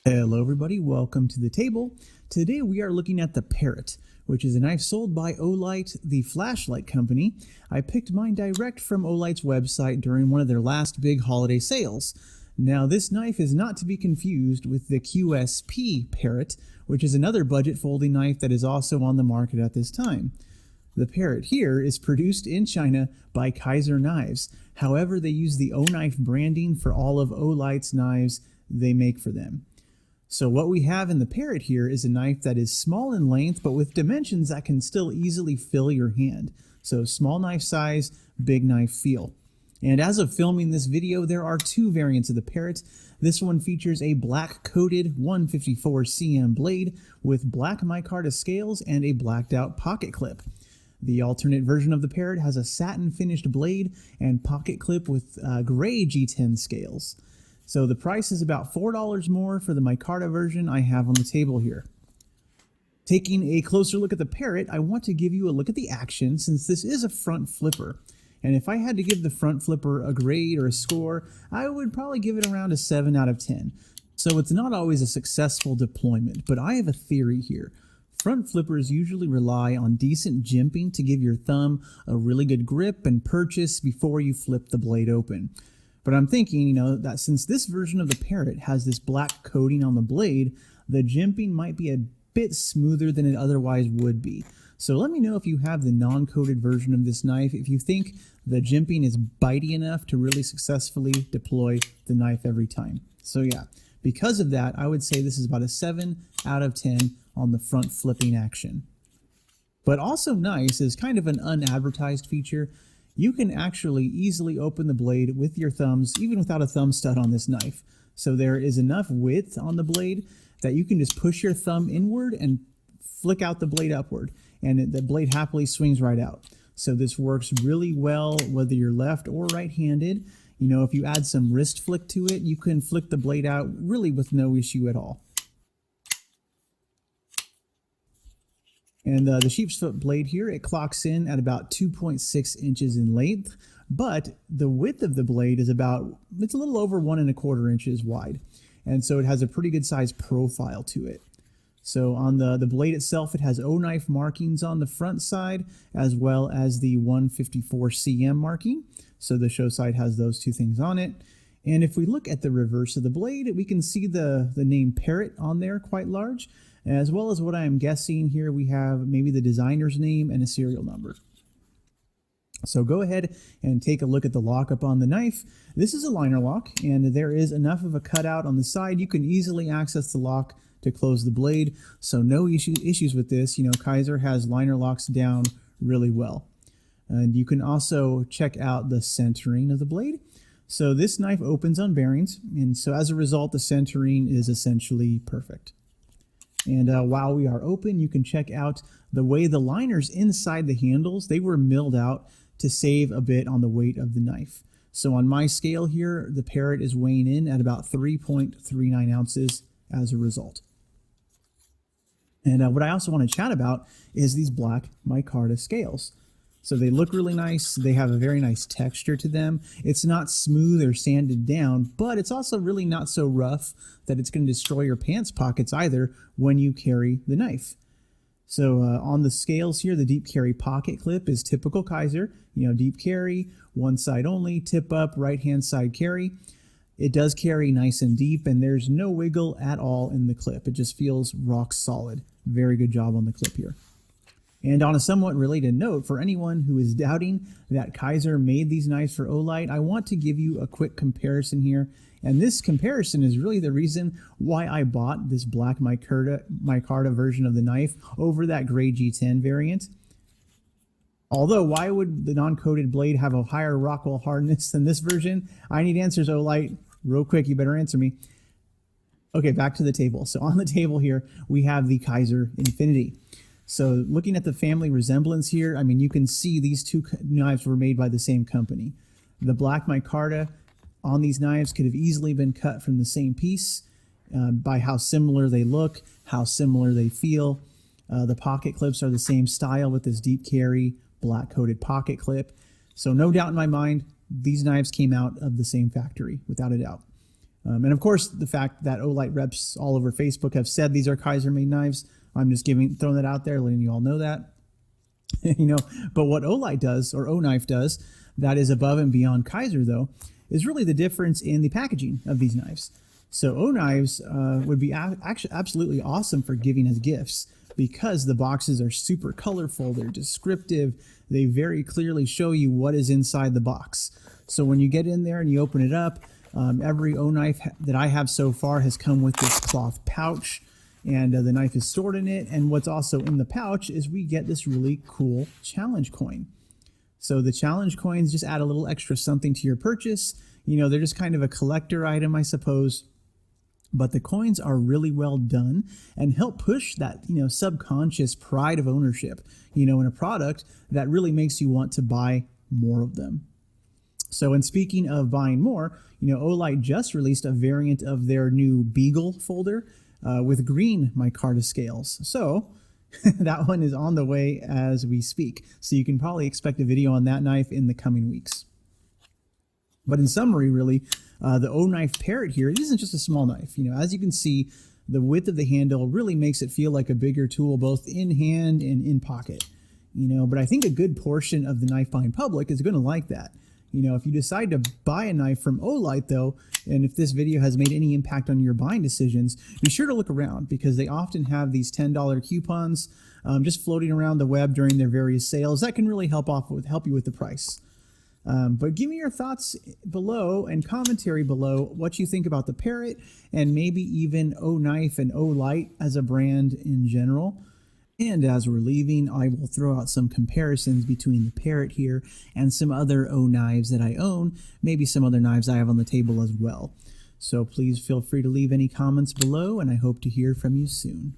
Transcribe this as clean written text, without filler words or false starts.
Hello everybody, welcome to the table. Today we are looking at the Parrot, which is a knife sold by Olight, the flashlight company. I picked mine direct from Olight's website during one of their last big holiday sales. Now this knife is not to be confused with the QSP Parrot, which is another budget folding knife that is also on the market at this time. The Parrot here is produced in China by Kizer Knives. However, they use the OKNIFE branding for all of Olight's knives they make for them. So what we have in the Parrot here is a knife that is small in length, but with dimensions that can still easily fill your hand. So small knife size, big knife feel. And as of filming this video, there are two variants of the Parrot. This one features a black coated 154 cm blade with black micarta scales and a blacked out pocket clip. The alternate version of the Parrot has a satin finished blade and pocket clip with gray G10 scales. So the price is about $4 more for the micarta version I have on the table here. Taking a closer look at the Parrot, I want to give you a look at the action since this is a front flipper. And if I had to give the front flipper a grade or a score, I would probably give it around a 7 out of 10. So it's not always a successful deployment, but I have a theory here. Front flippers usually rely on decent jimping to give your thumb a really good grip and purchase before you flip the blade open. But I'm thinking, that since this version of the Parrot has this black coating on the blade, the jimping might be a bit smoother than it otherwise would be. So let me know if you have the non-coated version of this knife, if you think the jimping is bitey enough to really successfully deploy the knife every time. So yeah, because of that, I would say this is about a 7 out of 10 on the front flipping action. But also nice is kind of an unadvertised feature. You can actually easily open the blade with your thumbs, even without a thumb stud on this knife. So there is enough width on the blade that you can just push your thumb inward and flick out the blade upward, and the blade happily swings right out. So this works really well whether you're left or right-handed. If you add some wrist flick to it, you can flick the blade out really with no issue at all. And the sheep's foot blade here, it clocks in at about 2.6 inches in length, but the width of the blade is it's a little over 1¼ inches wide. And so it has a pretty good size profile to it. So on the blade itself, it has OKNIFE markings on the front side, as well as the 154 cm marking. So the show side has those two things on it. And if we look at the reverse of the blade, we can see the name Parrot on there quite large. As well as what I am guessing here, we have maybe the designer's name and a serial number. So go ahead and take a look at the lockup on the knife. This is a liner lock, and there is enough of a cutout on the side. You can easily access the lock to close the blade, so no issues with this. Kizer has liner locks down really well. And you can also check out the centering of the blade. So this knife opens on bearings, and so as a result, the centering is essentially perfect. And while we are open, you can check out the way the liners inside the handles, they were milled out to save a bit on the weight of the knife. So on my scale here, the Parrot is weighing in at about 3.39 ounces as a result. And what I also want to chat about is these black micarta scales. So they look really nice. They have a very nice texture to them. It's not smooth or sanded down, but it's also really not so rough that it's going to destroy your pants pockets either when you carry the knife. So on the scales here, the deep carry pocket clip is typical Kizer. Deep carry, one side only, tip up, right-hand side carry. It does carry nice and deep, and there's no wiggle at all in the clip. It just feels rock solid. Very good job on the clip here. And on a somewhat related note, for anyone who is doubting that Kizer made these knives for Olight, I want to give you a quick comparison here. And this comparison is really the reason why I bought this black micarta version of the knife over that gray G10 variant. Although, why would the non-coated blade have a higher Rockwell hardness than this version? I need answers, Olight. Real quick, you better answer me. Okay, back to the table. So on the table here, we have the Kizer Infinity. So looking at the family resemblance here, you can see these two knives were made by the same company. The black micarta on these knives could have easily been cut from the same piece by how similar they look, how similar they feel. The pocket clips are the same style with this deep carry, black coated pocket clip. So no doubt in my mind, these knives came out of the same factory, without a doubt. And of course, the fact that Olight reps all over Facebook have said these are Kizer made knives, I'm just throwing that out there, letting you all know that. But what Olight does, or OKNIFE does, that is above and beyond Kizer though, is really the difference in the packaging of these knives. So OKNIFes would be actually absolutely awesome for giving as gifts because the boxes are super colorful, they're descriptive, they very clearly show you what is inside the box. So when you get in there and you open it up, every OKNIFE that I have so far has come with this cloth pouch, and the knife is stored in it. And what's also in the pouch is we get this really cool challenge coin. So the challenge coins just add a little extra something to your purchase. They're just kind of a collector item, I suppose. But the coins are really well done and help push that, subconscious pride of ownership, in a product that really makes you want to buy more of them. So, and speaking of buying more, Olight just released a variant of their new Beagle folder with green micarta scales. So that one is on the way as we speak. So you can probably expect a video on that knife in the coming weeks. But in summary, really, the OKNIFE Parrot here, it isn't just a small knife. As you can see, the width of the handle really makes it feel like a bigger tool, both in hand and in pocket. But I think a good portion of the knife buying public is going to like that. If you decide to buy a knife from Olight though, and if this video has made any impact on your buying decisions, be sure to look around because they often have these $10 coupons just floating around the web during their various sales. That can really help you with the price. But give me your thoughts below and commentary below what you think about the Parrot and maybe even OKNIFE and Olight as a brand in general. And as we're leaving, I will throw out some comparisons between the Parrot here and some other knives that I own, maybe some other knives I have on the table as well. So please feel free to leave any comments below, and I hope to hear from you soon.